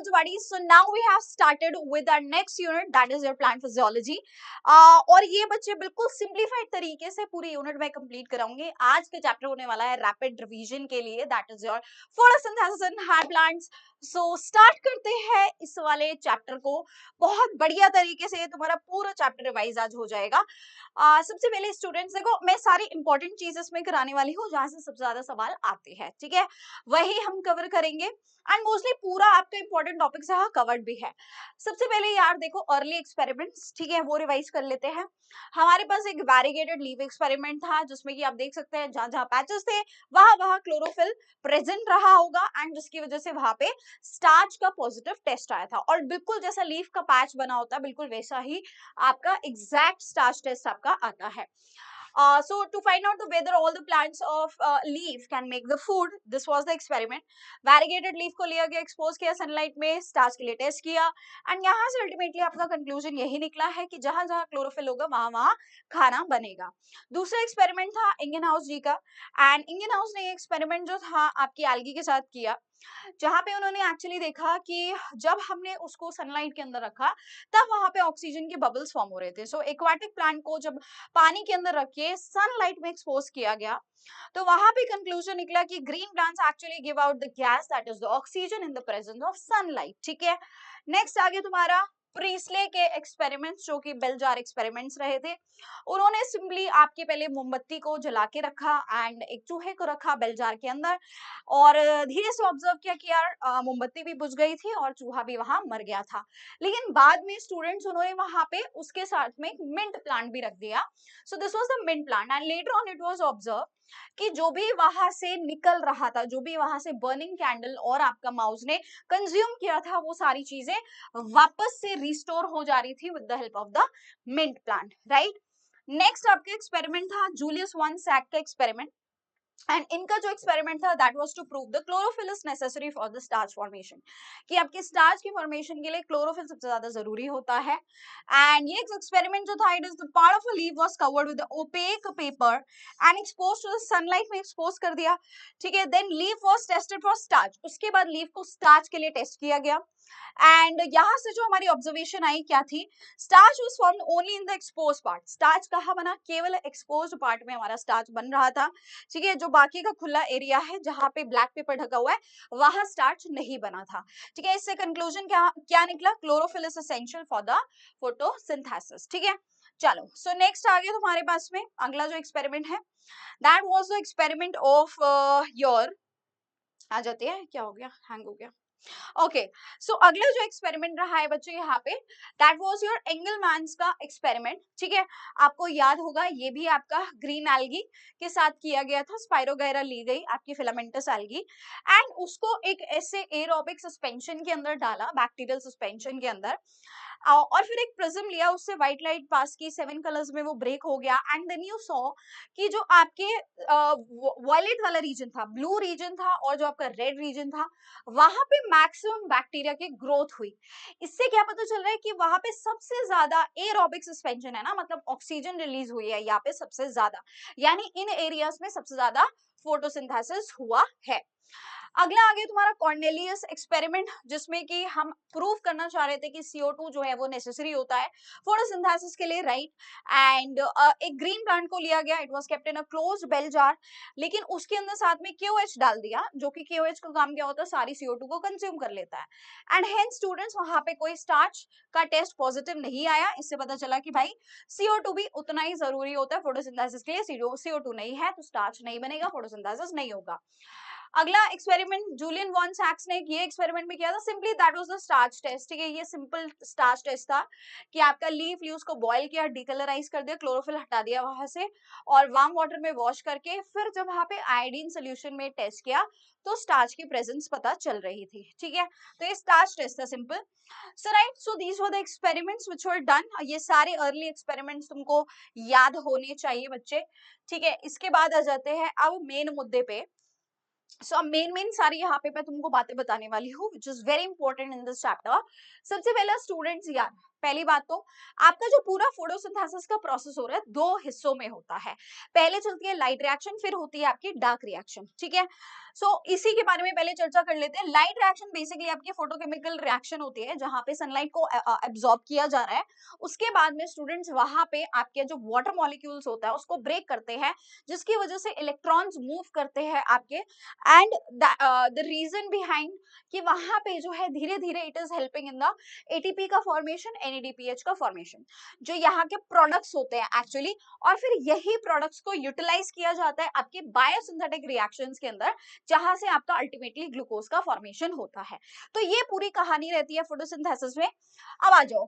everybody. So now we have started with our next unit, that is your plant physiology. और ये बच्चे बिल्कुल simplified तरीके से पूरी यूनिट में कंप्लीट कराऊंगे. आज का चैप्टर होने वाला है रैपिड रिवीजन के लिए, that is your photosynthesis in hard plants. So start करते हैं इस वाले चैप्टर को. बहुत बढ़िया तरीके से तुम्हारा पूरा चैप्टर रिवाइज आज हो जाएगा. सबसे पहले स्टूडेंट्स देखो, मैं सारी इंपॉर्टेंट चीजें इसमें कराने वाली हूँ जहां से सबसे ज्यादा सवाल आते हैं. ठीक है, वही हम कवर करेंगे एंड मोस्टली पूरा आपका इंपॉर्टेंट टॉपिक यहाँ कवर्ड भी है. सबसे पहले यार देखो, अर्ली एक्सपेरिमेंट्स, ठीक है, वो रिवाइज कर लेते हैं. हमारे पास एक वैरीगेटेड लीफ एक्सपेरिमेंट था जिसमें कि आप देख सकते हैं जहां जहां पैचेस थे वहां वहां क्लोरोफिल प्रेजेंट रहा होगा एंड जिसकी वजह से वहां पे स्टार्च का पॉजिटिव टेस्ट आया था. और बिल्कुल जैसा लीफ का पैच बना होता है बिल्कुल वैसा ही आपका एग्जैक्ट स्टार्च टेस्ट आपका आता है. So to find out whether all the plants of leaf can make the food, this was the experiment. Variegated leaf को लिया गया, एक्सपोज किया सनलाइट में, स्टार्च के लिए टेस्ट किया एंड यहाँ से अल्टीमेटली आपका कंक्लूजन यही निकला है कि जहां जहां क्लोरोफिल होगा वहां वहां खाना बनेगा. दूसरा एक्सपेरिमेंट था इंगेनहाउस जी का एंड इंगेनहाउस ने ये एक्सपेरिमेंट जो था आपकी एल्गी के साथ किया, जहां पे उन्होंने एक्चुअली देखा कि जब हमने उसको सनलाइट के अंदर रखा तब वहां पे ऑक्सीजन के बबल्स फॉर्म हो रहे थे. सो एक्वाटिक प्लांट को जब पानी के अंदर रख के सनलाइट में एक्सपोज किया गया तो वहां पे कंक्लूजन निकला कि green plants actually give out the gas that is the oxygen in the presence of sunlight. ठीक है, नेक्स्ट आगे तुम्हारा प्रीस्ले के एक्सपेरिमेंट्स जो कि बेल जार एक्सपेरिमेंट्स रहे थे. उन्होंने सिंपली आपके पहले मोमबत्ती को जला के रखा एंड एक चूहे को रखा बेल जार के अंदर और धीरे से ऑब्जर्व किया कि यार मोमबत्ती भी बुझ गई थी और चूहा भी वहां मर गया था. लेकिन बाद में स्टूडेंट्स उन्होंने वहां पे उसके साथ में एक मिंट प्लांट भी रख दिया. So this was the mint plant and later on it was observe कि जो भी वहां से निकल रहा था, जो भी वहां से बर्निंग कैंडल और आपका माउस ने कंज्यूम किया था, वो सारी चीजें वापस से रिस्टोर हो जा रही थी with the help of the mint plant. Right, next आपका एक्सपेरिमेंट था जूलियस वन सैक का एक्सपेरिमेंट एंड इनका जो एक्सपेरिमेंट था that was to prove the chlorophyll is necessary for the starch formation, कि आपके स्टार्च की फॉर्मेशन के लिए क्लोरोफिल सबसे ज्यादा जरूरी होता है. एंड ये एक्सपेरिमेंट जो था, it is the part of a leaf was covered with opaque paper and expose to the sunlight में एक्सपोज कर दिया. ठीक है, then leaf was tested for starch, उसके बाद लीफ को स्टार्च के लिए टेस्ट किया गया एंड यहाँ से जो हमारी ऑब्जर्वेशन आई क्या थी, starch was formed only in the expose part. Starch कहाँ बना, केवल एक्सपोज्ड पार्ट में हमारा स्टार्च बन रहा था. ठीक है, जो बाकी का खुला एरिया है जहां पे ब्लैक पेपर ढका हुआ है वहां स्टार्च नहीं बना था. ठीक है, इससे कंक्लूजन क्या क्या निकला, chlorophyll is essential for the photosynthesis. ठीक है, चलो सो नेक्स्ट आ गया तुम्हारे पास में अगला जो एक्सपेरिमेंट है, that was the experiment of your, आ जाते हैं, क्या हो गया, हैंग हो गया. ओके, सो अगला जो एक्सपेरिमेंट रहा है बच्चों यहाँ पे, दैट वाज योर एंगलमैन्स का एक्सपेरिमेंट. ठीक है, आपको याद होगा ये भी आपका ग्रीन एल्गी के साथ किया गया था. स्पाइरोगैरा ली गई आपकी फिलामेंटस एल्गी एंड उसको एक ऐसे एरोबिक सस्पेंशन के अंदर डाला, बैक्टीरियल सस्पेंशन के अंदर, और फिर एक प्रिज्म लिया, उससे व्हाइट लाइट पास की, 7 कलर्स में वो ब्रेक हो गया एंड देन यू सॉ कि जो आपके वायलेट वाला रीजन था, ब्लू रीजन था और जो आपका रेड रीजन था वहां पे मैक्सिमम बैक्टीरिया की ग्रोथ हुई. इससे क्या पता चल रहा है कि वहां पे सबसे ज्यादा एरोबिक सस्पेंशन है ना, मतलब ऑक्सीजन रिलीज हुई है यहाँ पे सबसे ज्यादा, यानी इन एरियाज में सबसे ज्यादा फोटोसिंथेसिस हुआ है. अगला आगे तुम्हारा कॉर्नेलियस एक्सपेरिमेंट, जिसमें कि हम प्रूव करना चाह रहे थे कि CO2 जो है वो नेसेसरी होता है फोटोसिंथेसिस के लिए. राइट, एंड एक ग्रीन प्लांट को लिया गया, it was kept in a closed bell jar, लेकिन उसके अंदर साथ में KOH डाल दिया, जो कि KOH का काम क्या होता है, सारी CO2 को कंज्यूम कर लेता है एंड हेंस स्टूडेंट्स वहां पे कोई स्टार्च का टेस्ट पॉजिटिव नहीं आया. इससे पता चला कि भाई CO2 भी उतना ही जरूरी होता है फोटोसिंथेसिस के लिए. CO2 नहीं है तो स्टार्च नहीं बनेगा, फोटोसिंथेसिस नहीं होगा. अगला एक्सपेरिमेंट जूलियन वॉन सैक्स ने ये एक्सपेरिमेंट में किया था, simply that was the starch test. ठीक है, ये सिंपल स्टार्च टेस्ट था कि आपका लीफ लीव्स को बॉईल किया, डीकलराइज कर दिया, क्लोरोफिल हटा दिया वहां से और वार्म वाटर में वॉश करके फिर जब वहां पे आयोडीन सोल्यूशन में टेस्ट किया तो स्टार्च की प्रेजेंस पता चल रही थी. ठीक है, तो ये स्टार्च टेस्ट था simple. So right, so these were the experiments which were done. ये सारे अर्ली एक्सपेरिमेंट्स तुमको याद होने चाहिए बच्चे. ठीक है, इसके बाद आ जाते हैं अब मेन मुद्दे पे. सो अब मेन सारी यहाँ पे मैं तुमको बातें बताने वाली हूँ which is very important in this chapter. सबसे पहला स्टूडेंट्स यार, पहली बात तो आपका जो पूरा फोटोसिंथेसिस का प्रोसेस हो रहा है दो हिस्सों में होता है। पहले चलती है लाइट रिएक्शन, फिर होती है आपकी डार्क रिएक्शन, ठीक है। इसी के बारे में पहले चर्चा कर लेते हैं। लाइट रिएक्शन बेसिकली आपकी फोटोकेमिकल रिएक्शन होती है जहां पे सनलाइट को एब्जॉर्ब किया जा रहा है। उसके बाद में स्टूडेंट्स वहां पे आपके जो वाटर मॉलिक्यूल्स होता है उसको ब्रेक करते हैं, जिसकी वजह से इलेक्ट्रॉन्स मूव करते हैं आपके, एंड द रीजन बिहाइंड कि वहां पे जो है धीरे धीरे it is helping in the ATP का फॉर्मेशन, एनएडीपीएच का फॉर्मेशन, जो यहाँ के प्रोडक्ट्स होते हैं एक्चुअली। और फिर यही प्रोडक्ट्स को यूटिलाइज किया जाता है आपके बायोसिंथेटिक रिएक्शंस के अंदर, जहां से आपका अल्टीमेटली ग्लूकोज का फॉर्मेशन होता है। तो ये पूरी कहानी रहती है फोटोसिंथेसिस में। अब आ जाओ,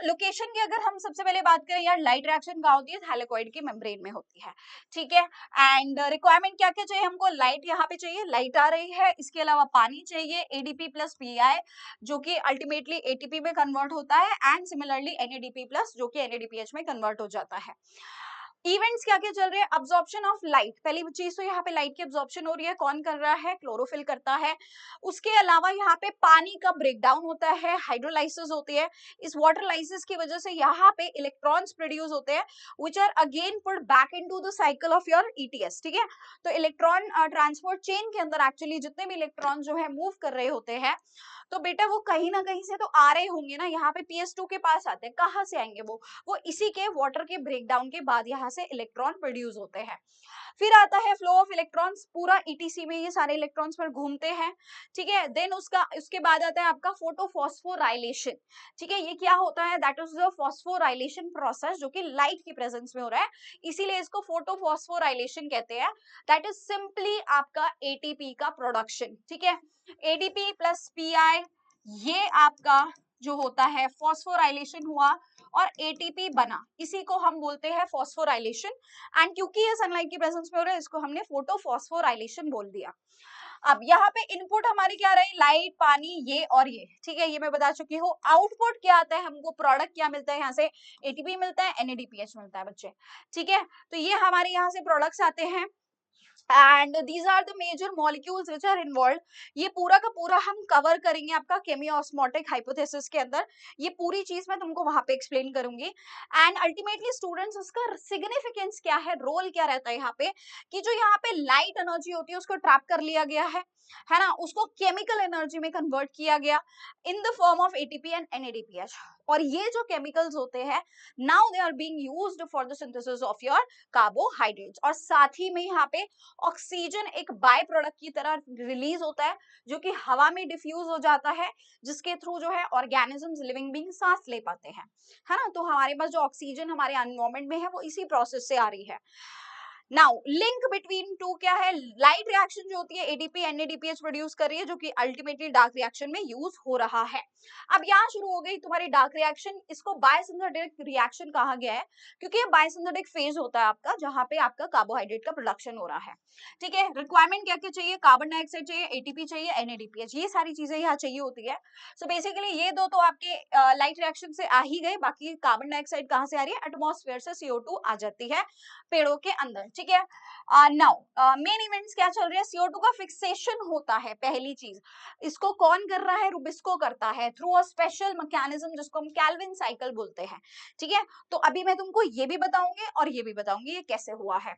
लोकेशन की अगर हम सबसे पहले बात करें यार, लाइट रिएक्शन कहाँ होती है? थैलेकॉइड की मेम्ब्रेन में होती है, ठीक है। एंड रिक्वायरमेंट क्या क्या चाहिए हमको? लाइट यहाँ पे चाहिए, लाइट आ रही है, इसके अलावा पानी चाहिए, एडीपी प्लस पीआई जो कि अल्टीमेटली एटीपी में कन्वर्ट होता है, एंड सिमिलरली एनएडीपी प्लस जो कि एनएडीपीएच में कन्वर्ट हो जाता है। इवेंट्स क्या क्या चल रहे हैं? अब्जॉर्प्शन ऑफ लाइट, पहली चीज तो यहाँ पे लाइट की अब्जॉर्प्शन हो रही है। कौन कर रहा है? क्लोरोफिल करता है। उसके अलावा यहाँ पे पानी का ब्रेकडाउन होता है, हाइड्रोलाइसिस होती है। इस वाटरलाइसिस की वजह से यहाँ पे इलेक्ट्रॉन्स प्रोड्यूस होते हैं which are again put back into the cycle of your ETS, ठीक है। तो इलेक्ट्रॉन ट्रांसपोर्ट चेन के अंदर एक्चुअली जितने भी इलेक्ट्रॉन जो है मूव कर रहे होते हैं, तो बेटा वो कहीं ना कहीं से तो आ रहे होंगे ना, यहाँ पे PS2 के पास आते हैं। कहाँ से आएंगे वो इसी के वाटर के ब्रेकडाउन के बाद यहाँ से इलेक्ट्रॉन प्रोड्यूस होते हैं। फिर आता है फ्लो ऑफ इलेक्ट्रॉन्स, पूरा ईटीसी में ये सारे इलेक्ट्रॉन्स पर घूमते हैं, ठीक है। देन उसके बाद आता है आपका फोटोफॉस्फोराइलेशन, ठीक है। ये क्या होता है? That is the phosphorylation process जो कि लाइट की प्रेजेंस में हो रहा है, इसीलिए इसको फोटोफॉस्फोराइलेशन कहते हैं। दैट इज सिंपली आपका एटीपी का प्रोडक्शन, ठीक है। एडीपी प्लस पीआई, ये आपका जो होता है फॉस्फोराइलेशन हुआ और एटीपी बना, इसी को हम बोलते हैं फॉस्फोराइलेशन। एंड क्योंकि ये सनलाइट की प्रेजेंस में हो रहा है, इसको हमने फोटोफॉस्फोराइलेशन बोल दिया। अब यहाँ पे इनपुट हमारी क्या रही? लाइट, पानी, ये और ये, ठीक है, ये मैं बता चुकी हूँ। आउटपुट क्या आता है हमको? प्रोडक्ट क्या मिलता है? यहाँ से एटीपी मिलता है, एनएडीपीएच मिलता है बच्चे, ठीक है। तो ये हमारे यहाँ से प्रोडक्ट्स आते हैं and these are the major molecules which are involve. ये पूरा का पूरा हम कवर करेंगे आपका केमियोस्मोटिक हाइपोथेसिस के अंदर, ये पूरी चीज मैं तुमको वहां पे एक्सप्लेन करूंगी। एंड अल्टीमेटली स्टूडेंट्स उसका सिग्निफिकेंस क्या है, रोल क्या रहता है यहाँ पे, कि जो यहाँ पे लाइट एनर्जी होती है उसको ट्रैप कर लिया गया है ना, उसको केमिकल एनर्जी में कन्वर्ट किया गया in the form of ATP and NADPH. और ये जो केमिकल्स होते हैं now they are being used for the synthesis of your carbohydrates. और साथ ही में यहाँ पे ऑक्सीजन एक बाय प्रोडक्ट की तरह रिलीज होता है जो कि हवा में डिफ्यूज हो जाता है, जिसके थ्रू जो है ऑर्गेनिजम्स, लिविंग बीइंग सांस ले पाते हैं, है ना। तो हमारे पास जो ऑक्सीजन हमारे एनवायरमेंट में है वो इसी प्रोसेस से आ रही है। नाउ लिंक बिटवीन टू क्या है? लाइट रिएक्शन जो होती है एडीपी एनएडीपीएच प्रोड्यूस कर रही है, जो कि अल्टीमेटली डार्क रिएक्शन में यूज हो रहा है। अब यहाँ शुरू हो गई तुम्हारी डार्क रिएक्शन। इसको बायोसिंथेटिक रिएक्शन कहा गया है क्योंकि ये बायोसिंथेटिक फेज होता है आपका, जहां पे आपका कार्बोहाइड्रेट का प्रोडक्शन हो रहा है, ठीक है। रिक्वायरमेंट क्या क्या चाहिए? कार्बन डाइऑक्साइड चाहिए, एटीपी चाहिए, एनएडीपीएच, ये सारी चीजें यहाँ चाहिए होती है। सो बेसिकली ये दो तो आपके लाइट रिएक्शन से आ ही गए, बाकी कार्बन डाइऑक्साइड कहाँ से आ रही है? एटमॉस्फेयर से CO2 आ जाती है पेड़ों के अंदर, ठीक है। नाउ मेन इवेंट्स क्या चल रहे हैं? CO2 का फिक्सेशन होता है, पहली चीज। इसको कौन कर रहा है? रुबिस्को करता है थ्रू अ स्पेशल मैकेनिज्म जिसको हम कैल्विन साइकिल बोलते हैं, ठीक है। तो अभी मैं तुमको ये भी बताऊंगी और ये भी बताऊंगी ये कैसे हुआ है।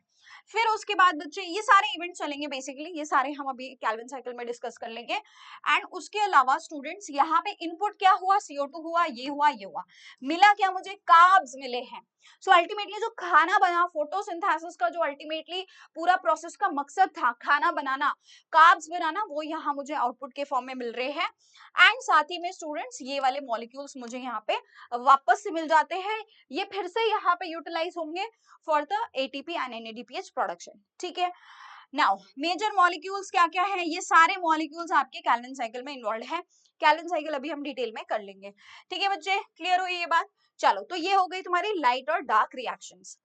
फिर उसके बाद बच्चे ये सारे इवेंट चलेंगे, बेसिकली ये सारे हम अभी कैल्विन साइकिल में डिस्कस कर लेंगे। एंड उसके अलावा स्टूडेंट्स यहाँ पे इनपुट क्या हुआ? CO2 हुआ, ये हुआ, ये हुआ, मिला क्या मुझे? कार्ब्स मिले हैं। सो अल्टीमेटली जो खाना बना, फोटोसिंथेसिस का जो अल्टीमेटली पूरा प्रोसेस का मकसद था खाना बनाना, कार्ब्स बनाना, वो यहाँ मुझे आउटपुट के फॉर्म में मिल रहे हैं। एंड साथ ही में स्टूडेंट्स ये वाले मॉलिक्यूल्स मुझे यहाँ पे वापस से मिल जाते हैं, ये फिर से यहाँ पे यूटिलाइज होंगे for the ATP and NADPH production, ठीक है। नाउ मेजर मॉलिक्यूल्स क्या क्या है? ये सारे मॉलिक्यूल्स आपके कैल्विन साइकिल में इन्वॉल्व है। कैल्विन साइकिल अभी हम डिटेल में कर लेंगे, ठीक है बच्चे, क्लियर हुई ये बात? चलो, तो ये हो गई तुम्हारी लाइट और डार्क रिएक्शंस।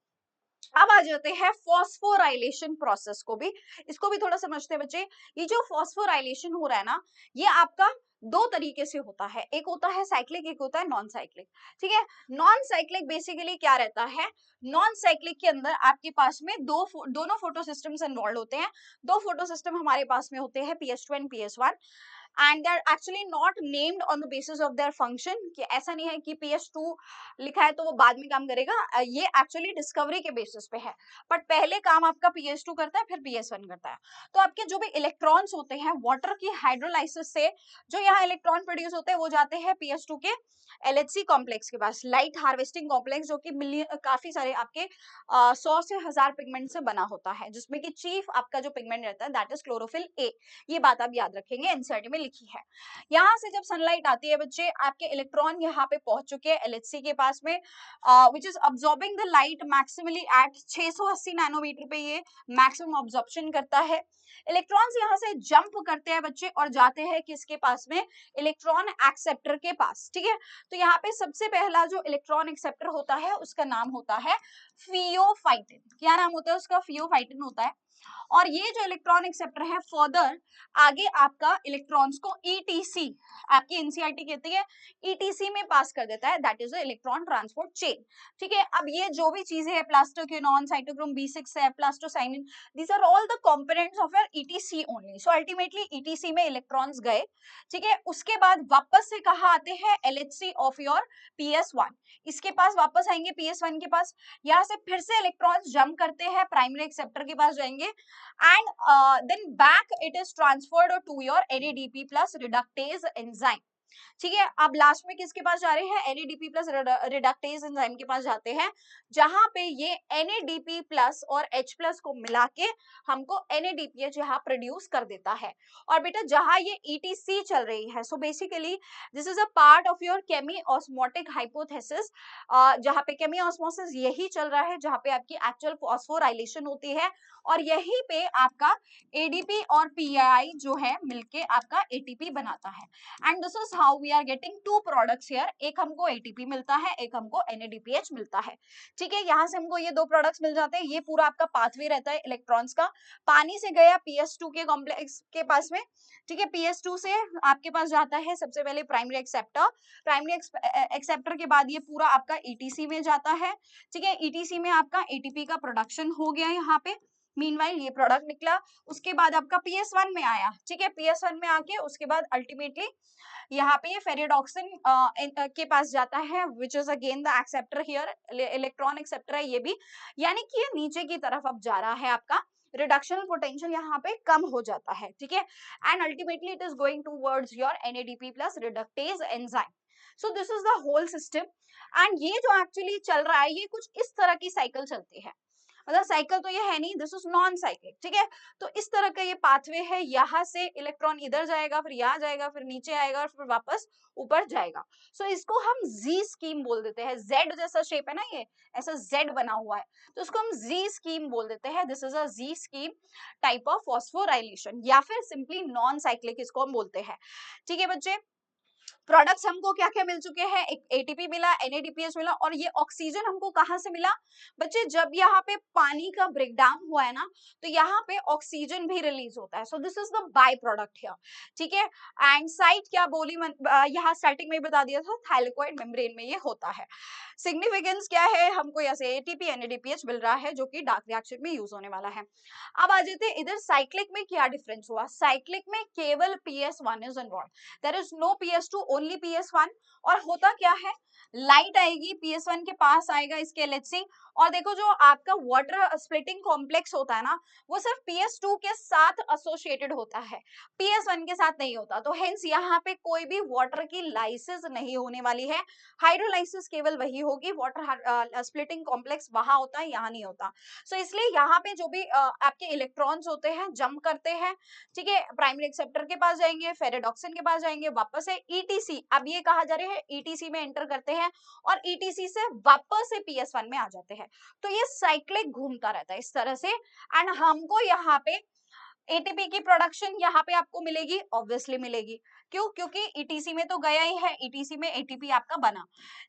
अब आ जाते हैं फॉस्फोराइलेशन प्रोसेस को भी, इसको भी थोड़ा समझते हैं बच्चे। ये जो फॉस्फोराइलेशन हो रहा है ना, ये आपका दो तरीके से होता है, एक होता है साइक्लिक, एक होता है नॉन साइक्लिक, ठीक है। नॉन साइक्लिक बेसिकली क्या रहता है? नॉन साइक्लिक के अंदर आपके पास में दोनों फोटो सिस्टम्स इन्वॉल्व होते हैं। दो फोटो सिस्टम हमारे पास में होते हैं, PS2 and PS1। And they are actually not named on the basis of their function, कि ऐसा नहीं है कि PS2 लिखा है तो वो बाद में काम करेगा, ये एक्चुअली डिस्कवरी के बेसिस पे है, बट पहले काम आपका PS2 करता है, फिर PS1 करता है। तो आपके जो भी इलेक्ट्रॉन्स होते हैं वाटर की हाइड्रोलाइसिस से जो यहाँ इलेक्ट्रॉन प्रोड्यूस होते हैं वो जाते हैं PS2 के LHC कॉम्प्लेक्स के पास, लाइट हार्वेस्टिंग कॉम्प्लेक्स, जो कि मिलियन काफी सारे आपके 100 से 1000 पिगमेंट से बना होता है, जिसमें कि चीफ आपका जो पिगमेंट रहता है दैट इज क्लोरोफिल ए। ये बात आप याद रखेंगे, एनसीईआरटी में लिखी है। यहाँ से जब सनलाइट आती है बच्चे, आपके इलेक्ट्रॉन यहाँ पे पहुंच चुके हैं LHC के पास में, which is absorbing the light maximally at 680 nanometre पे ये मैक्सिमम अब्सॉर्प्शन करता है। इलेक्ट्रॉन्स यहाँ से जंप करते हैं बच्चे और जाते हैं किसके पास में, इलेक्ट्रॉन एक्सेप्टर के पास, ठीक है। तो यहाँ पे सबसे पहला जो इलेक्ट्रॉन एक्सेप्टर होता है उसका नाम होता है फियोफाइटिन। क्या नाम होता है उसका, फियोफाइटिन होता है। और ये जो इलेक्ट्रॉन एक्सेप्टर है फर्दर आगे आपका इलेक्ट्रॉन्स को ETC, आपकी एनसीईआरटी कहती है ETC में पास कर देता है, that is the electron transport chain, ठीक है। अब ये जो भी चीजें है, प्लास्टोक्विनोन, साइटोक्रोम B6 है, plastocyanin, these are all the components of your ETC only. So ultimately ETC में इलेक्ट्रॉन्स गए, ठीक है। उसके बाद वापस से कहा आते हैं LHC ऑफ योर PS1, इसके पास वापस आएंगे PS1 के पास, यहाँ से फिर से इलेक्ट्रॉन्स जंप करते हैं प्राइमरी एक्सेप्टर के पास जाएंगे, and then back it is transferred to your NADP plus reductase enzyme, ठीक है। अब लास्ट में किसके पास जा रहे हैं, NADP प्लस रिडक्टेज एंजाइम के पास जाते हैं, जहां पे ये NADP प्लस और H प्लस को मिला के हमको NADPH यहाँ प्रोड्यूस कर देता है। और बेटा जहां ये ETC चल रही है, so basically this is a part of your chemiosmotic hypothesis, जहां पे केमी ऑस्मोसिस यही चल रहा है, जहां पे आपकी एक्चुअल फॉस्फोराइलेशन होती है, और यहीं पे आपका ADP और PI जो है मिलके आपका ATP बनाता है। And this is how we are getting two products here, एक हमको ATP मिलता है, एक हमको NADPH मिलता है, ठीक है। यहाँ से हमको ये दो प्रोडक्ट्स मिल जाते हैं। ये पूरा आपका पाथवे रहता है इलेक्ट्रॉन्स का, पानी से गया PS2 के कॉम्प्लेक्स के पास में, ठीक है। PS2 से आपके पास जाता है सबसे पहले प्राइमरी एक्सेप्टर, प्राइमरी एक्सेप्टर के बाद ये पूरा आपका ETC में जाता है, ठीक है। ETC में आपका ATP का प्रोडक्शन हो गया यहाँ पे, मीनवाइल ये प्रोडक्ट निकला, उसके बाद आपका PS1 में आया, ठीक है। PS1 में आके उसके बाद अल्टीमेटली यहाँ पे ये फेरिडॉक्सिन के पास जाता है, which is again the acceptor here, electron acceptor है ये भी, यानी कि ये नीचे की तरफ अब जा रहा है, आपका रिडक्शनल पोटेंशियल यहाँ पे कम हो जाता है, ठीक है। And ultimately it is going towards your NADP plus reductase enzyme. So this is the whole system. And ये जो एक्चुअली चल रहा है, ये कुछ इस तरह की साइकिल चलती है, मतलब साइकिल तो ये है नहीं, दिस इज नॉन साइक्लिक, ठीक है। तो इस तरह का ये पाथवे है, यहाँ से इलेक्ट्रॉन इधर जाएगा, फिर यहाँ जाएगा, फिर नीचे आएगा, और फिर वापस ऊपर जाएगा। सो इसको हम Z स्कीम बोल देते हैं, Z जैसा शेप है ना, ये ऐसा Z बना हुआ है, तो इसको हम Z स्कीम बोल देते हैं। This is a Z scheme type of phosphorylation, या फिर सिंपली नॉन साइक्लिक इसको हम बोलते हैं, ठीक है बच्चे। प्रोडक्ट्स हमको क्या क्या मिल चुके हैं, एक ATP मिला, NADPH मिला, और ये ऑक्सीजन हमको कहाँ से मिला बच्चे, जब यहाँ पे पानी का ब्रेकडाउन हुआ है ना, तो यहाँ पे ऑक्सीजन भी रिलीज होता है। So this is the by product here, ठीक है। एंड साइट क्या बोली, यहाँ स्टार्टिंग में बता दिया था, थाइलेकोइड मेम्ब्रेन में ये होता है। सिग्निफिकेंस क्या है, हमको यहाँ से ATP NADPH मिल रहा है, जो कि डार्क रिएक्शन में यूज होने वाला है। अब आ जाते हैं इधर, साइक्लिक में क्या डिफरेंस हुआ, साइक्लिक में केवल PS1 is involve, there is no PS2, only PS1। और होता क्या है, लाइट आएगी PS1 के पास आएगा इसके LHC, और देखो जो आपका वाटर स्प्लिटिंग कॉम्प्लेक्स होता है ना, वो सिर्फ PS2 के साथ एसोसिएटेड होता है, PS1 के साथ नहीं होता। तो हेंस यहाँ पे कोई भी वाटर की लाइसिस नहीं होने वाली है, हाइड्रोलाइसिस केवल वही होगी, वाटर स्प्लिटिंग कॉम्प्लेक्स वहां होता है, यहाँ नहीं होता। सो इसलिए यहाँ पे जो भी आपके इलेक्ट्रॉन्स होते हैं जंप करते हैं, ठीक है, प्राइमरी एक्सेप्टर के पास जाएंगे, फेरिडॉक्सिन के पास जाएंगे, वापस से ETC, अब ये कहा जा रहे हैं ETC में एंटर करते हैं, और ETC से वापस से PS1 में आ जाते हैं। तो ये साइक्लिक घूमता रहता है इस तरह से। एंड हमको यहाँ पे ATP की प्रोडक्शन यहाँ पे आपको मिलेगी, ऑब्वियसली मिलेगी, क्यों, क्योंकि ETC में तो गया ही है, ETC में ATP आपका बना,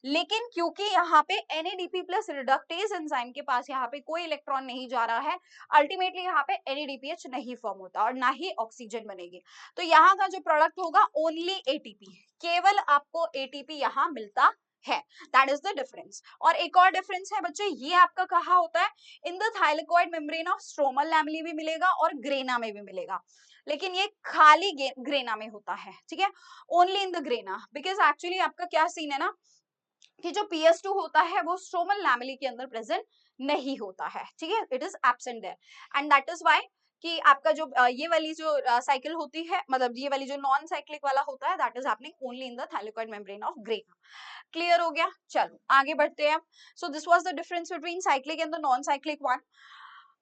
लेकिन क्योंकि यहाँ पे NADP प्लस रिडक्टेज एंजाइम के पास यहाँ पे कोई इलेक्ट्रॉन नहीं जा रहा है, अल्टीमेटली यहाँ पे NADPH नहीं फॉर्म होता और ना ही ऑक्सीजन बनेगी। तो यहाँ का जो प्रोडक्ट होगा ओनली ATP, केवल आपको ATP यहाँ मिलता है, दैट इज द डिफरेंस। और एक और डिफरेंस है बच्चे, ये आपका कहा होता है इन the thylakoid membrane of stromal lamellae भी मिलेगा और ग्रेना में भी मिलेगा। लेकिन ये खाली ग्रेना में होता है, ठीक है, only in the grana, because actually आपका क्या सीन है ना कि जो PS2 होता है वो स्ट्रोमल लैमेली के अंदर प्रेजेंट नहीं होता है, ठीक है, it is absent there, and that is why कि आपका जो ये वाली जो साइकिल होती है, मतलब ये वाली जो नॉन साइक्लिक वाला होता है, that is happening only in the thylakoid membrane of grana. Clear हो गया, चलो आगे बढ़ते हैं। So this was the difference between cyclic and the non cyclic one.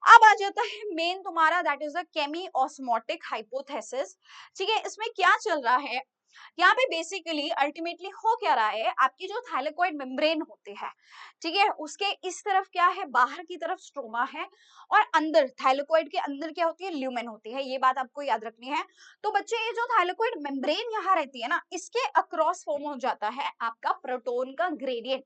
अब आ जाता है मेन तुम्हारा, that is the chemiosmotic hypothesis, ठीक है, इसमें क्या चल रहा है, यहाँ पे बेसिकली अल्टीमेटली हो क्या रहा है, आपकी जो थाइलेकोइड मेम्ब्रेन होते हैं, ठीक है, उसके इस तरफ क्या है, बाहर की तरफ स्ट्रोमा है, और अंदर थाइलेकोइड के अंदर क्या होती है, ल्यूमेन होती है, ये बात आपको याद रखनी है। तो बच्चे ये जो थाइलेकोइड मेम्ब्रेन यहाँ रहती है ना, इसके अक्रॉस फॉर्म हो जाता है आपका प्रोटोन का ग्रेडियंट,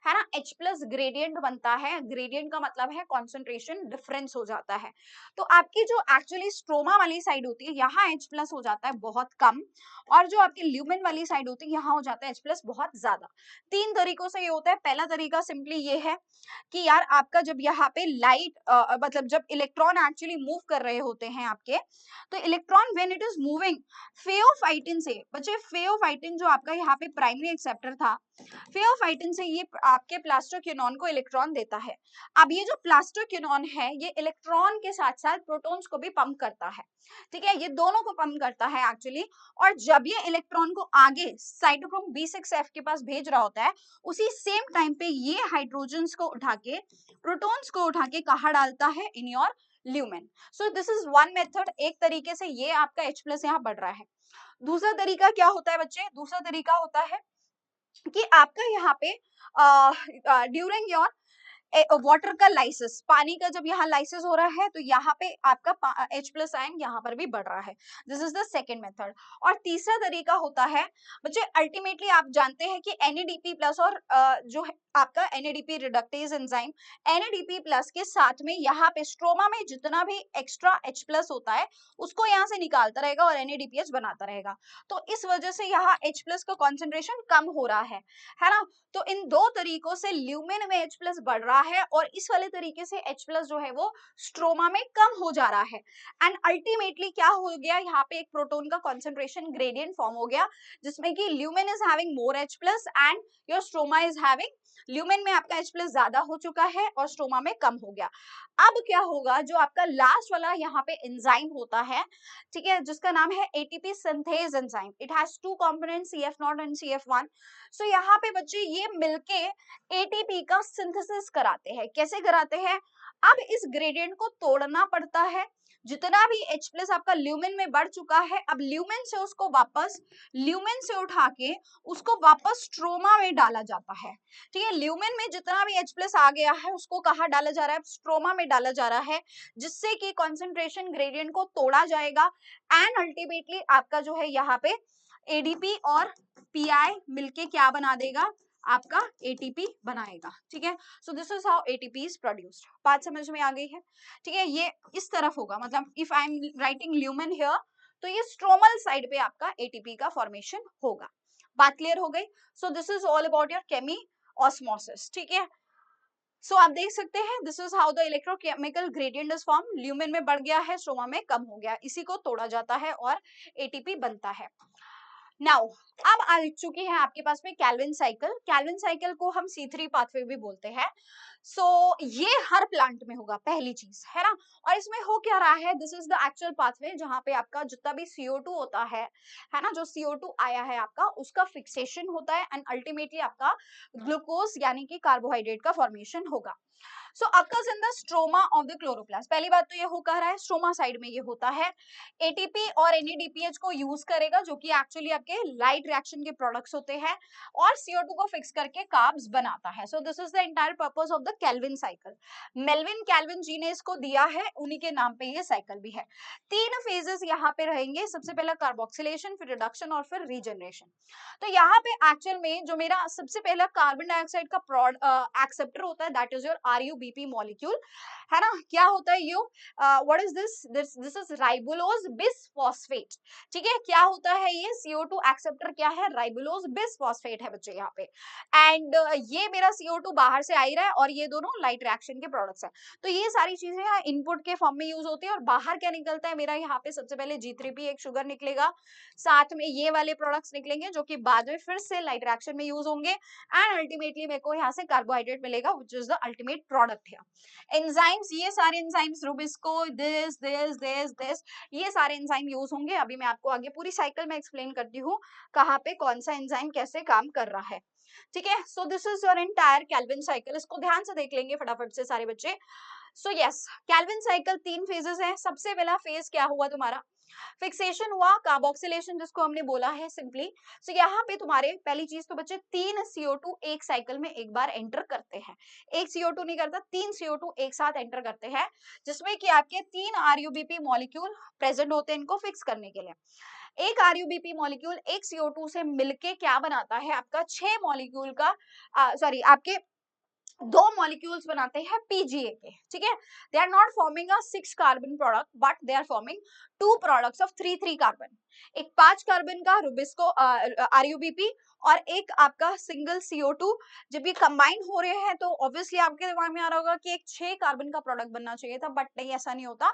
है ना, H+ ग्रेडियंट बनता है, ग्रेडियंट का मतलब है कॉन्सेंट्रेशन डिफरेंस हो जाता है। तो आपकी जो एक्चुअली स्ट्रोमा वाली साइड होती है, यहाँ H+ हो जाता है बहुत कम, और जो आपकी ल्यूमेन वाली साइड होती है, यहाँ हो जाता है H+ बहुत ज्यादा। 3 तरीकों से ये होता है। पहला तरीका सिंपली ये है कि यार आपका जब यहाँ पे लाइट मतलब जब इलेक्ट्रॉन एक्चुअली मूव कर रहे होते हैं आपके, तो electron when it is moving, pheophytin से, बच्चे फेओफाइटिन जो आपका यहाँ पे प्राइमरी एक्सेप्टर था, फेओफाइटिन से ये आपके प्लास्टोक्विनोन को इलेक्ट्रॉन देता है। अब ये जो प्लास्टोक्विनोन है, ये इलेक्ट्रॉन के साथ साथ प्रोटॉन्स को भी पंप करता है, ठीक है, ये दोनों को पंप करता है एक्चुअली। और जब ये इलेक्ट्रॉन को आगे साइटोक्रोम B6F के पास भेज रहा होता है, उसी सेम टाइम पे ये हाइड्रोजन्स को उठा के, प्रोटॉन्स को उठा के कहाँ डालता है, in your lumen. So this is one method, एक तरीके से ये आपका H+ यहाँ बढ़ रहा है। दूसरा तरीका क्या होता है बच्चे, दूसरा तरीका होता है कि आपका यहाँ पे ड्यूरिंग योर वाटर का लाइसिस, पानी का जब यहाँ लाइसिस हो रहा है, तो यहाँ पे आपका H+ आयन यहाँ पर भी बढ़ रहा है। This is the second method. और तीसरा तरीका होता है बच्चे, अल्टीमेटली आप जानते हैं कि NADP+ और जो है आपका NADP रिडक्टेज एंजाइम, NADP+ के साथ में यहाँ पे स्ट्रोमा में जितना भी एक्स्ट्रा H+ होता है, उसको यहाँ से निकालता रहेगा और NADPH बनाता रहेगा। तो इस वजह से यहाँ H+ का कॉन्सेंट्रेशन कम हो रहा है ना। तो इन दो तरीकों से ल्यूमेन में H+ बढ़ रहा है, और इस वाले तरीके से H+ जो है वो स्ट्रोमा में कम हो जा रहा है। एंड अल्टीमेटली क्या हो गया, यहाँ पे एक प्रोटॉन का कॉन्सेंट्रेशन ग्रेडियंट फॉर्म हो गया, जिसमें कि lumen is having more H+ and your stroma is having, lumen में आपका H+ ज्यादा हो चुका है और स्ट्रोमा में कम हो गया। अब क्या होगा, जो आपका लास्ट वाला यहाँ पे एंजाइम होता है, ठीक है, जिसका नाम है ATP synthase enzyme, it has 2 components CF0 and CF1। सो यहाँ पे बच्चे ये मिलके ATP का सिंथेसिस कराते हैं। कैसे कराते हैं, अब इस ग्रेडियंट को तोड़ना पड़ता है, जितना भी H+ आपका ल्यूमेन में बढ़ चुका है, अब ल्यूमेन से उसको वापस, ल्यूमेन से उठा के उसको वापस स्ट्रोमा में डाला जाता है, ठीक है, ल्यूमेन में जितना भी H+ आ गया है, उसको कहाँ डाला जा रहा है, स्ट्रोमा में डाला जा रहा है, जिससे कि कॉन्सेंट्रेशन ग्रेडियंट को तोड़ा जाएगा, एंड अल्टीमेटली आपका जो है यहाँ पे ADP और PI मिलके क्या बना देगा, आपका ATP बनाएगा, ठीक है। So this is how ATP is produced. बात समझ में आ गई है, ठीक है, ये इस तरफ होगा, मतलब if I am writing lumen here, तो ये स्ट्रोमल साइड पे आपका ATP का फॉर्मेशन होगा। बात क्लियर हो गई। So this is all about your chemiosmosis, ठीक है। सो आप देख सकते हैं, this is how the electrochemical gradient is form, lumen में बढ़ गया है, स्ट्रोमा में कम हो गया, इसी को तोड़ा जाता है और ATP बनता है। नाउ अब आ चुकी है आपके पास में कैल्विन साइकिल। कैल्विन साइकिल को हम C3 पाथवे भी बोलते हैं। सो ये हर प्लांट में होगा, पहली चीज है ना। और इसमें हो क्या रहा है, this is the actual pathway, जहां पे आपका जितना भी CO2 होता है ना, जो CO2 आया है आपका, उसका फिक्सेशन होता है, एंड अल्टीमेटली आपका ग्लूकोज यानी कि कार्बोहाइड्रेट का फॉर्मेशन होगा। सो occurs in the stroma of the chloroplast। पहली बात तो ये हो कह रहा है, स्ट्रोमा साइड में ये होता है, ATP और NADPH को यूज करेगा, जो कि एक्चुअली आपके लाइट रिएक्शन के प्रोडक्ट्स होते हैं, और CO2 को फिक्स करके कार्ब्स बनाता है। So this is the entire purpose of the Calvin cycle. Melvin Calvin ji ने इसको दिया है, उन्हीं के नाम पे ये साइकिल भी है। 3 फेजेस यहाँ पे रहेंगे, सबसे पहला कार्बोक्सिलेशन, फिर रिडक्शन और फिर रीजनरेशन। तो यहाँ पे एक्चुअल में जो मेरा सबसे पहला कार्बन डाइऑक्साइड का एक्सेप्टर होता है, that is your RuBP molecule, है ना। क्या होता है you, what is this is राइबोलोज bisphosphate, ठीक है। क्या होता है ये CO2 एक्सेप्टर, क्या है, राइबोलोज बिसफॉस्फेट है बच्चे यहाँ पे। एंड ये मेरा CO2 बाहर से आ ही रहा है, और ये ये दोनों लाइट रिएक्शन के प्रोडक्ट्स हैं। तो ये सारी चीजें यहाँ इनपुट के फॉर्म में यूज होती है और बाहर क्या निकलता है मेरा, यहाँ पे सबसे पहले G3P एक शुगर निकलेगा, साथ में ये वाले प्रोडक्ट्स निकलेंगे जो कि बाद में फिर से लाइट रिएक्शन में यूज होंगे एंड अल्टीमेटली मेरे को यहाँ से कार्बोहाइड्रेट मिलेगा which is the ultimate product है। एंजाइम्स, ये सारे एंजाइम्स रुबिस्को, दिस ये सारे एंजाइम यूज होंगे। अभी मैं आपको आगे पूरी साइकिल में एक्सप्लेन करती हूँ कहाँ पे कौन सा एंजाइम कैसे काम कर रहा है, ठीक है। So this is your entire Calvin cycle, इसको ध्यान से देख लेंगे फटाफट से सारे बच्चे। So yes, Calvin cycle 3 phases हैं। सबसे पहला फेज क्या हुआ तुम्हारा, फिक्सेशन हुआ, कार्बोक्सिलेशन जिसको हमने बोला है सिंपली। सो यहाँ पे तुम्हारे पहली चीज तो बच्चे 3 CO2 एक साइकिल में एक बार एंटर करते हैं। एक CO2 नहीं करता, 3 CO2 एक साथ एंटर करते हैं, जिसमें कि आपके 3 RUBP मॉलिक्यूल प्रेजेंट होते हैं इनको फिक्स करने के लिए। एक RUBP मॉलिक्यूल एक CO2 से मिलके क्या बनाता है आपका 6 मॉलिक्यूल का सॉरी आपके 2 मॉलिक्यूल्स बनाते हैं PGA के, ठीक है। They are not forming a 6 carbon product but they are forming 2 products of 3 carbon. एक 5 कार्बन का रुबिस्को RUBP और एक आपका सिंगल CO2। जब ये कंबाइन हो रहे हैं तो ऑब्वियसली आपके दिमाग में आ रहा होगा कि एक 6 कार्बन का प्रोडक्ट बनना चाहिए था, बट नहीं, ऐसा नहीं होता।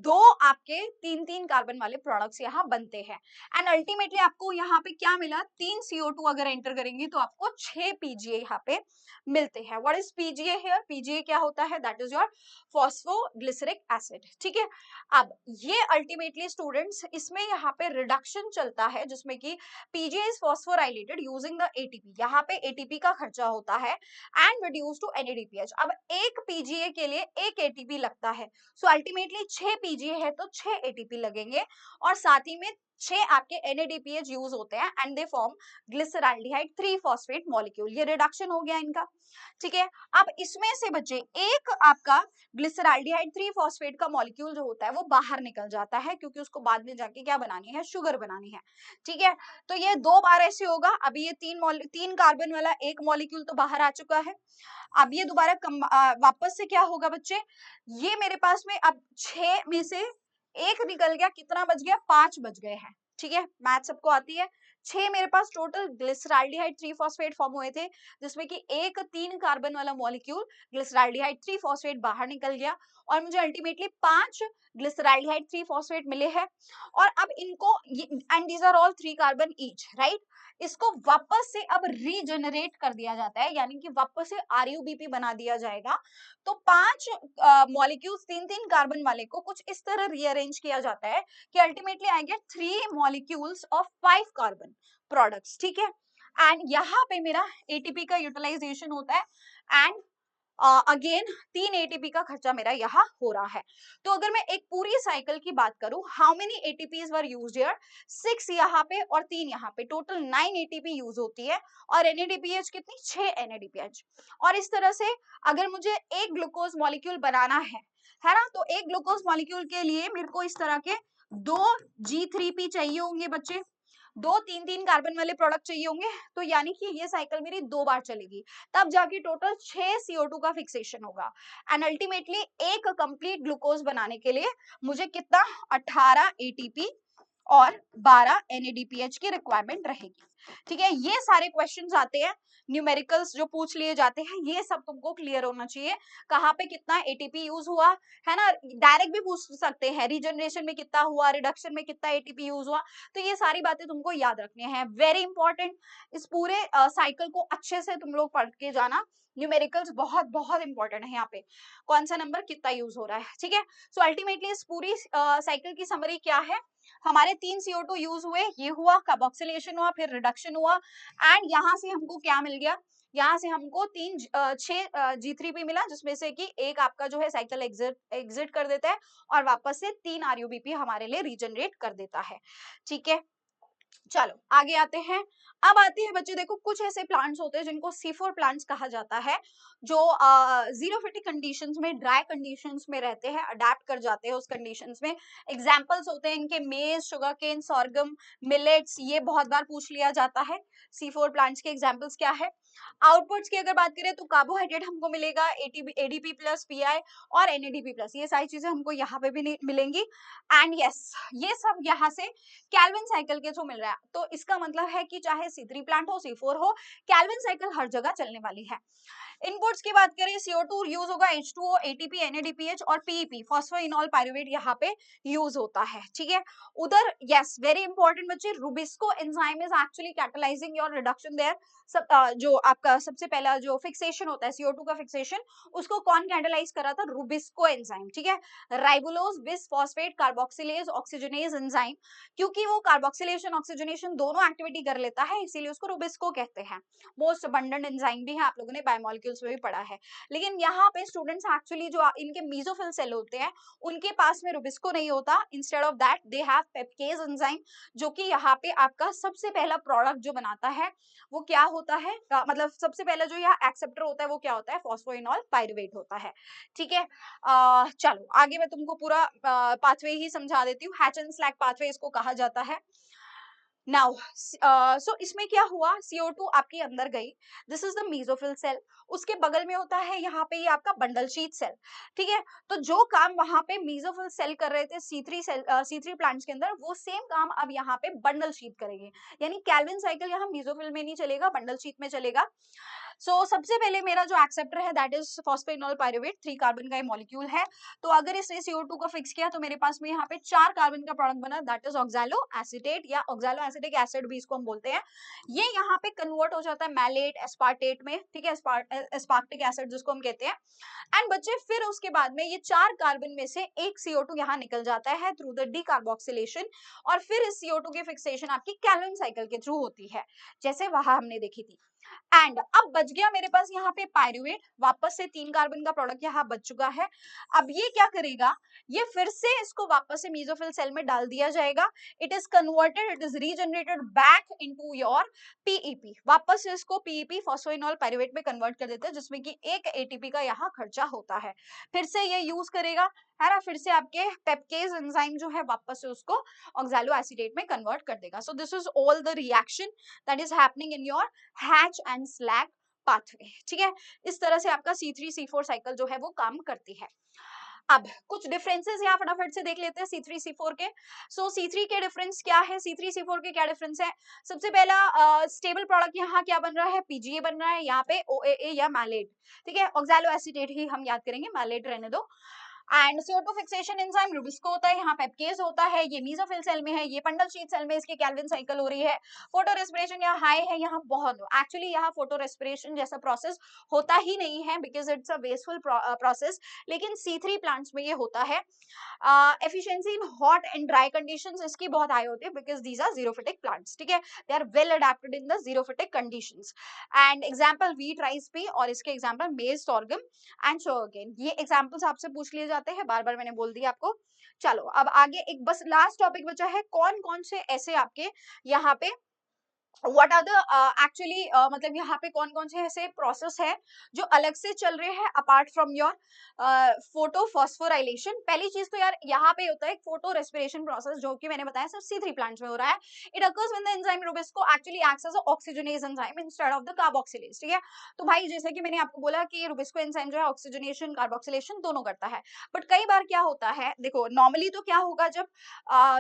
2 आपके 3 कार्बन वाले प्रोडक्ट्स यहाँ बनते हैं एंड अल्टीमेटली आपको यहाँ पे क्या मिला, 3 CO2 अगर एंटर करेंगे तो आपको 6 PGA यहाँ पे मिलते हैं। What is PGA here, PGA क्या होता है, that is your phosphoglyceric acid, ठीक है। अब ये अल्टीमेटली स्टूडेंट्स इसमें यहाँ पे रिडक्शन चलता है जिसमें कि PGA is phosphorylated using the ATP, यहाँ पे ATP का खर्चा होता है एंड रिड्यूस टू NADPH। अब एक PGA के लिए एक ATP लगता है, सो अल्टीमेटली 6 PGA है तो 6 ATP लगेंगे और साथ ही में 6 आपके NADPH यूज होते हैं and they form glyceraldehyde 3 phosphate molecule. ये रिडक्शन हो गया इनका, ठीक है। अब इसमें से बच्चे एक आपका ग्लिसरॉल्डिहाइड 3 फॉस्फेट का मॉलिक्यूल जो होता है वो बाहर निकल जाता है क्योंकि उसको बाद में जाके क्या बनानी है, शुगर बनानी है, ठीक है। तो ये 2 बार ऐसे होगा। अभी ये 3 कार्बन वाला एक मॉलिक्यूल तो बाहर आ चुका है, अब ये दोबारा वापस से क्या होगा बच्चे, ये मेरे पास में अब 6 में से एक निकल गया, कितना बच गया, 5 बच गए हैं, ठीक है। मैथ सबको आती है। 6 मेरे पास टोटल ग्लिसरॉल्डिहाइड 3 फॉस्फेट फॉर्म हुए थे जिसमें कि एक 3 कार्बन वाला मॉलिक्यूल ग्लिसरॉल्डिहाइड 3 फॉस्फेट बाहर निकल गया और मुझे अल्टीमेटली 5 ग्लिसरॉल्डिहाइड 3 फॉस्फेट मिले हैं। और अब इनको and these are all 3 carbon each, right. इसको वापस से अब रीजनरेट कर दिया जाता है, यानी कि वापस से RUBP बना दिया जाएगा। तो 5 मॉलिक्यूल्स 3 कार्बन वाले को कुछ इस तरह रीअरेंज किया जाता है कि ultimately I get 3 molecules of 5 carbon products, ठीक है। एंड यहाँ पे मेरा ATP का यूटिलाइजेशन होता है एंड अगेन 3 ATP का खर्चा मेरा यहाँ हो रहा है। तो अगर मैं एक पूरी साइकिल की बात करूं, how many ATPs were used here, 6 यहाँ पे और 3 यहाँ पे, टोटल 9 ATP यूज होती है और NADPH कितनी, 6 NADPH। और इस तरह से अगर मुझे एक ग्लूकोज मॉलिक्यूल बनाना है ना, तो एक ग्लूकोज मॉलिक्यूल के लिए मेरे को इस तरह के 2 G3P चाहिए होंगे बच्चे, 2 3 कार्बन वाले प्रोडक्ट चाहिए होंगे। तो यानी कि ये साइकिल मेरी 2 बार चलेगी, तब जाके टोटल 6 CO2 का फिक्सेशन होगा एंड अल्टीमेटली एक कंप्लीट ग्लूकोज बनाने के लिए मुझे कितना, 18 ATP और 12 NADPH की रिक्वायरमेंट रहेगी, ठीक है। ये सारे क्वेश्चंस आते हैं, न्यूमेरिकल्स जो पूछ लिए जाते हैं, ये सब तुमको क्लियर होना चाहिए। कहाँ पे कितना ATP यूज हुआ है ना, डायरेक्ट भी पूछ सकते हैं, रीजनरेशन में कितना हुआ, रिडक्शन में कितना ATP यूज हुआ, तो ये सारी बातें तुमको याद रखनी है, वेरी इंपॉर्टेंट। इस पूरे साइकिल को अच्छे से तुम लोग पढ़ के जाना, न्यूमेरिकल्स बहुत बहुत इंपॉर्टेंट है यहाँ पे, कौन सा नंबर कितना यूज हो रहा है, ठीक है। सो अल्टीमेटली इस पूरी साइकिल की समरी क्या है, हमारे 3 CO2 यूज हुए, ये हुआ, कार्बोक्सिलेशन हुआ, फिर रिडक्शन हुआ एंड यहाँ से हमको क्या मिल गया, यहाँ से हमको 6 G3P मिला जिसमें से कि एक आपका जो है साइकिल एग्जिट कर देता है और वापस से 3 RUBP हमारे लिए रीजनरेट कर देता है, ठीक है। चलो आगे आते हैं। अब आते हैं बच्चे, देखो कुछ ऐसे प्लांट्स होते हैं जिनको C4 प्लांट्स कहा जाता है, जो जीरोफिटिक कंडीशंस में, ड्राई कंडीशंस में रहते हैं, अडेप्ट कर जाते हैं उस कंडीशंस में। एग्जांपल्स होते हैं इनके मेज, शुगरकेन, सोरगम, मिलेट्स, ये बहुत बार पूछ लिया जाता है। C4 प्लांट्स के एग्जांपल्स क्या है। आउटपुट्स की अगर बात करें तो कार्बोहाइड्रेट हमको मिलेगा ADP प्लस PI और NADP प्लस, ये सारी चीजें हमको यहाँ पे भी मिलेंगी एंड यस ये सब यहाँ से केल्विन साइकिल के थ्रू मिल रहा है। रहा है, तो इसका मतलब है कि चाहे C3 प्लांट हो, C4 हो, केल्विन साइकिल हर जगह चलने वाली है। इनपुट्स की बात करें, CO2 यूज होगा, H2O, ATP, NADPH और PEP, फॉस्फोइनॉल पायरुवेट यहाँ पे यूज होता है, ठीक है। उधर यस, वेरी इंपॉर्टेंट बच्चे, rubisco enzyme is actually catalysing your reduction there. जो आपका सबसे पहला जो फिक्सेशन होता है CO2 का फिक्सेशन, उसको कौन कैटलाइज करा था? रुबिस्को एंजाइम, ठीक है। राइबोलोज bis phosphate carboxylase oxygenase enzyme, क्योंकि वो कार्बोक्सिलेशन ऑक्सीजनेशन दोनों एक्टिविटी कर लेता है, इसीलिए उसको रुबिस्को कहते हैं। मोस्ट अबंडेंट एंजाइम भी है, आप लोगों ने बायोमोलिक्यूल्स में भी पढ़ा है। लेकिन यहाँ पे स्टूडेंट्स एक्चुअली जो इनके मीजोफिल सेल होते हैं, उनके पास में रुबिस्को नहीं होता, instead of that they have PEPcase enzyme, जो कि यहाँ पे आपका सबसे पहला प्रोडक्ट जो बनाता है वो क्या होता है, मतलब सबसे पहला जो यहाँ एक्सेप्टर होता है वो क्या होता है? फॉस्फोइनॉल पायरुवेट होता है, ठीक है। चलो आगे मैं तुमको पूरा पाथवे ही समझा देती हूँ। हैच एंड स्लैग पाथवे इसको कहा जाता है। नाउ सो इसमें क्या हुआ, CO2 आपके अंदर गई, this is the mesophyll cell, उसके बगल में होता है यहाँ पे ये आपका बंडल शीथ सेल, ठीक है। तो जो काम वहां पे मेसोफिल सेल कर रहे थे C3 सेल, C3 प्लांट्स के अंदर, वो सेम काम अब यहाँ पे बंडल शीथ करेंगे, यानी केल्विन साइकिल यहाँ मेसोफिल में नहीं चलेगा, बंडल शीथ में चलेगा। सबसे पहले मेरा जो एक्सेप्टर है दैट इज फॉस्फेनॉल पायरुवेट, 3 कार्बन का ये मॉलिक्यूल है। तो अगर इसने CO2 को फिक्स किया तो मेरे पास में यहाँ पे 4 कार्बन का प्रोडक्ट बना, दैट इज ऑक्सैलो एसीटेट या ऑक्सैलो एसिटिक एसिड भी इसको हम बोलते हैं। ये यहाँ पे कन्वर्ट हो जाता है मैलेट एस्पार्टेट में, ठीक है, एस्पार्टिक एसिड जिसको हम कहते हैं। एंड बच्चे फिर उसके बाद में ये 4 कार्बन में से एक CO2 यहाँ निकल जाता है थ्रू द डीकार्बोक्सिलेशन, और फिर इस CO2 की फिक्सेशन आपकी कैल्विन साइकिल के थ्रू होती है, जैसे वहां हमने देखी थी। एंड अब बच गया मेरे पास यहाँ पे पायरुवेट, वापस से 3 कार्बन का प्रोडक्ट यहाँ बच चुका है। अब ये क्या करेगा, ये फिर से इसको वापस से मेसोफिल सेल में डाल दिया जाएगा, it is converted, it is regenerated back into your PEP, वापस से इसको PEP फॉस्फोइनॉल पायरुवेट में कन्वर्ट कर देते हैं, जिसमें कि एक ATP का यहाँ खर्चा होता है। फिर से ये यूज करेगा, है ना, फिर से आपके पेप्केज एंजाइम जो है वापस से उसको ऑक्सैलो एसीटेट में कन्वर्ट कर देगा। सो this is all the reaction that is happening in your hatch and slag pathway, ठीक है। इस तरह से आपका C3 C4 साइकिल जो है वो काम करती है। अब कुछ डिफरेंसेस यहाँ फटाफट से देख लेते हैं C3 C4 के। C3 के डिफरेंस क्या है, C3 C4 के क्या डिफरेंस है? सबसे पहला स्टेबल प्रोडक्ट यहाँ क्या बन रहा है? PGA बन रहा है, यहाँ पे OAA या मैलेट, ठीक है। ऑक्सैलो एसीटेट ही हम याद करेंगे, मैलेट रहने दो। And CO2 fixation enzyme Rubisco होता है, यहाँ पेप्केज होता है, ये मेसोफिल सेल में है, ये पंडल शीथ सेल में इसकी कैल्विन साइकिल हो रही है। फोटो रेस्पिरेशन यहाँ हाई है, यहाँ बहुत लो, एक्चुअली यहाँ फोटो रेस्पिरेशन जैसा प्रोसेस होता ही नहीं है, because it's a wasteful process, लेकिन C3 प्लांट्स में ये होता है। Efficiency in hot and dry conditions इसकी बहुत हाई होती है, because these are xerophytic plants, ठीक है, they are well adapted in the xerophytic conditions. And example wheat, rice, pea, और इसके example maize, sorghum and sugarcane, ये एग्जांपल्स आपसे पूछ लिए जाते हैं, बार बार मैंने बोल दिया आपको। चलो अब आगे एक बस लास्ट टॉपिक बचा है, कौन कौन से ऐसे आपके यहाँ पे व्हाट आर द एक्चुअली मतलब यहाँ पे कौन कौन से ऐसे प्रोसेस है जो अलग से चल रहे हैं apart from your photo phosphorylation. पहली चीज तो यार यहाँ पे होता है फोटो रेस्पिरेशन प्रोसेस, जो कि मैंने बताया सिर्फ C3 प्लांट्स में हो रहा है। It occurs when the enzyme rubisco actually acts as a oxygenase enzyme instead of the carboxylase, ठीक है। तो भाई जैसे कि मैंने आपको बोला कि रुबिस्को एंजाइम जो है ऑक्सीजनेशन कार्बोक्सिलेशन दोनों करता है, बट कई बार क्या होता है, देखो नॉर्मली तो क्या होगा, जब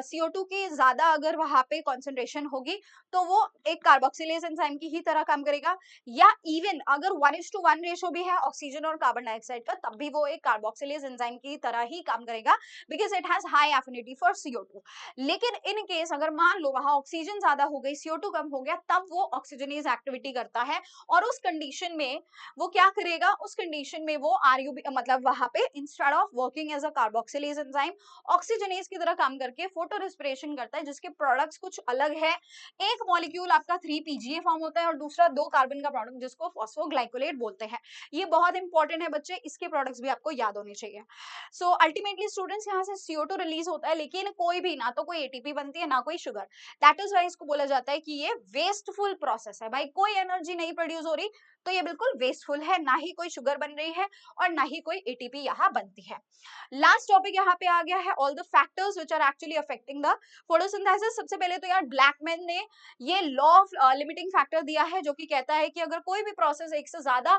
CO2 की ज्यादा अगर वहां पे कॉन्सेंट्रेशन होगी तो वो एक कार्बोक्सिलेज एंजाइम की ही तरह काम करेगा, या इवन अगर 1:1 रेशो भी है ऑक्सीजन और कार्बन डाइऑक्साइड का, तब भी वो एक कार्बोक्सिलेज एंजाइम की तरह ही काम करेगा, because it has high affinity for CO2। लेकिन इन केस अगर मान लो वहां ऑक्सीजन ज्यादा हो गई, CO2 कम हो गया, तब वो ऑक्सीजनेज एक्टिविटी करता है, और उस कंडीशन में वो क्या करेगा, उस कंडीशन में वो RUB मतलब वहां पे instead of working as a carboxylase enzyme oxygenase की तरह काम करके फोटो रेस्पिरेशन करता है, जिसके प्रोडक्ट्स कुछ अलग है। एक मॉलिक्यूल आपका 3 PGA फॉर्म होता है और दूसरा 2 कार्बन का प्रोडक्ट जिसको फॉस्फोग्लाइकोलेट बोलते हैं। ये बहुत इंपॉर्टेंट है बच्चे, इसके प्रोडक्ट्स भी आपको याद होने चाहिए। अल्टीमेटली स्टूडेंट्स यहाँ से CO2 रिलीज होता है, लेकिन कोई भी ना तो कोई ATP बनती है ना कोई शुगर, दैट इज वाई इसको बोला जाता है कि ये वेस्टफुल प्रोसेस है। भाई कोई एनर्जी नहीं प्रोड्यूस हो रही, तो ये बिल्कुल वेस्टफुल है, ना ही कोई शुगर बन रही है और ना ही कोई एटीपी यहाँ बनती है। लास्ट टॉपिक यहाँ पे आ गया है all the factors which are actually affecting the photosynthesis. सबसे पहले तो यार ब्लैकमैन ने ये लॉ ऑफ लिमिटिंग फैक्टर दिया है, जो कि कहता है कि अगर कोई भी प्रोसेस एक से ज्यादा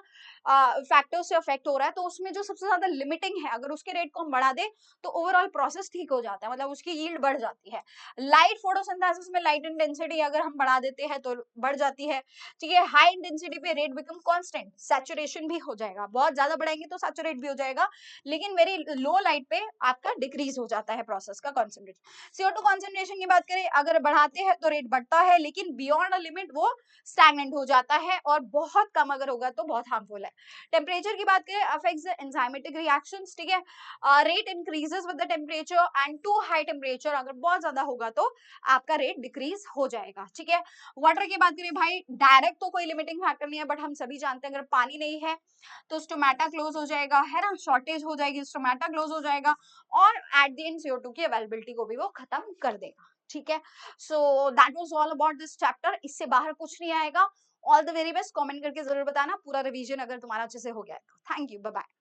फैक्टर से अफेक्ट हो रहा है तो उसमें जो सबसे ज्यादा लिमिटिंग है, अगर उसके रेट को हम बढ़ा दे तो ओवरऑल प्रोसेस ठीक हो जाता है, मतलब उसकी यील्ड बढ़ जाती है। लाइट फोटोसिंथेसिस में लाइट इंटेंसिटी अगर हम बढ़ा देते हैं तो बढ़ जाती है, ठीक है। हाई इंटेंसिटी पे रेट बिकम कांस्टेंट, सैचुरेशन भी हो जाएगा, बहुत ज्यादा बढ़ाएंगे तो सैचुरेट भी हो जाएगा, लेकिन वेरी लो लाइट पे आपका डिक्रीज हो जाता है प्रोसेस का कॉन्सेंट्रेशन। CO2 कॉन्सेंट्रेशन की बात करें, अगर बढ़ाते हैं तो रेट बढ़ता है, लेकिन बियॉन्ड अ लिमिट वो स्टैग्नेंट हो जाता है, और बहुत कम अगर होगा तो बहुत हार्मफुल है। टेम्परेचर की बात करें, अफेक्ट्स द एंजाइमेटिक रिएक्शंस, ठीक है। Rate increases with the temperature and to high temperature, अगर बहुत ज्यादा होगा तो आपका रेट डिक्रीज हो जाएगा, ठीक है। वाटर की बात करें भाई, डायरेक्ट तो कोई लिमिटिंग फैक्टर नहीं है, बट हम सभी जानते हैं अगर पानी नहीं है तो स्टोमेटा क्लोज हो जाएगा, है ना, शॉर्टेज हो जाएगी, स्टोमेटा क्लोज हो जाएगा, और एट द एंड CO2 की अवेलेबिलिटी को भी वो खत्म कर देगा, ठीक है। So that was all about this chapter, इससे बाहर कुछ नहीं आएगा। All the very best, comment करके जरूर बताना पूरा रिवीजन अगर तुम्हारा अच्छे से हो गया है। Thank you, bye bye.